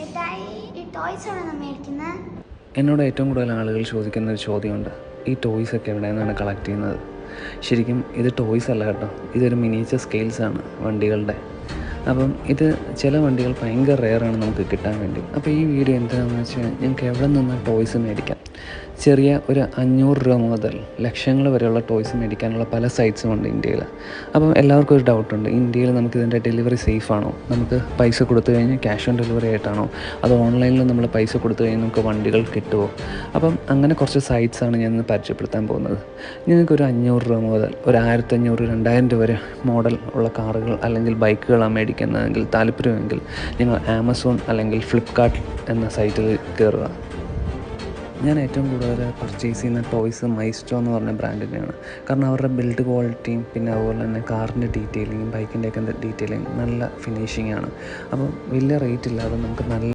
ഏട്ടായി ഈ ടോയ്സ് എവിടെ നിന്ന് മേടിക്കുന്നത്? എന്നോട് ഏറ്റവും കൂടുതൽ ആളുകൾ ചോദിക്കുന്ന ഒരു ചോദ്യമുണ്ട്, ഈ ടോയ്സൊക്കെ എവിടെ നിന്നാണ് കളക്ട് ചെയ്യുന്നത്? ശരിക്കും ഇത് ടോയ്സ് അല്ല കേട്ടോ, ഇതൊരു മിനിയേച്ചർ സ്കെയിൽസാണ് വണ്ടികളുടെ. അപ്പം ഇത് ചില വണ്ടികൾ ഭയങ്കര റെയറാണ് നമുക്ക് കിട്ടാൻ വേണ്ടി. അപ്പോൾ ഈ വീഡിയോ എന്താണെന്ന് വെച്ചാൽ ഞങ്ങൾക്ക് എവിടെ നിന്ന് ടോയ്സ് മേടിക്കാം, ചെറിയ ഒരു 500 രൂപ മുതൽ ലക്ഷങ്ങൾ വരെയുള്ള ടോയ്സ് മേടിക്കാനുള്ള പല സൈറ്റ്സും ഉണ്ട് ഇന്ത്യയിൽ. അപ്പം എല്ലാവർക്കും ഒരു ഡൗട്ടുണ്ട്, ഇന്ത്യയിൽ നമുക്കിതിൻ്റെ ഡെലിവറി സേഫ് ആണോ? നമുക്ക് പൈസ കൊടുത്തു കഴിഞ്ഞാൽ ക്യാഷ് ഓൺ ഡെലിവറി ആയിട്ടാണോ, അത് ഓൺലൈനിൽ നമ്മൾ പൈസ കൊടുത്തു കഴിഞ്ഞാൽ നമുക്ക് വണ്ടികൾ കിട്ടുമോ? അപ്പം അങ്ങനെ കുറച്ച് സൈറ്റ്സാണ് ഞാൻ ഇന്ന് പരിചയപ്പെടുത്താൻ പോകുന്നത്. നിങ്ങൾക്കൊരു 500 രൂപ മുതൽ ഒരു 1500, 2000 രൂപ വരെ മോഡൽ ഉള്ള കാറുകൾ അല്ലെങ്കിൽ ബൈക്കുകളാണ് മേടിക്കുന്നതെങ്കിൽ താല്പര്യമെങ്കിൽ നിങ്ങൾ ആമസോൺ അല്ലെങ്കിൽ ഫ്ലിപ്കാർട്ട് എന്ന സൈറ്റിൽ കയറുക. ഞാൻ ഏറ്റവും കൂടുതൽ പർച്ചേസ് ചെയ്യുന്ന ടോയ്സ് മൈസ്റ്റോ എന്ന് പറഞ്ഞ ബ്രാൻഡിൻ്റെയാണ്. കാരണം അവരുടെ ബിൽഡ് ക്വാളിറ്റിയും പിന്നെ അതുപോലെ തന്നെ കാറിൻ്റെ ഡീറ്റെയിലിങ്ങും ബൈക്കിൻ്റെയൊക്കെ ഡീറ്റെയിലിങ് നല്ല ഫിനിഷിംഗ് ആണ്. അപ്പം വലിയ റേറ്റ് ഇല്ലാതെ നമുക്ക് നല്ല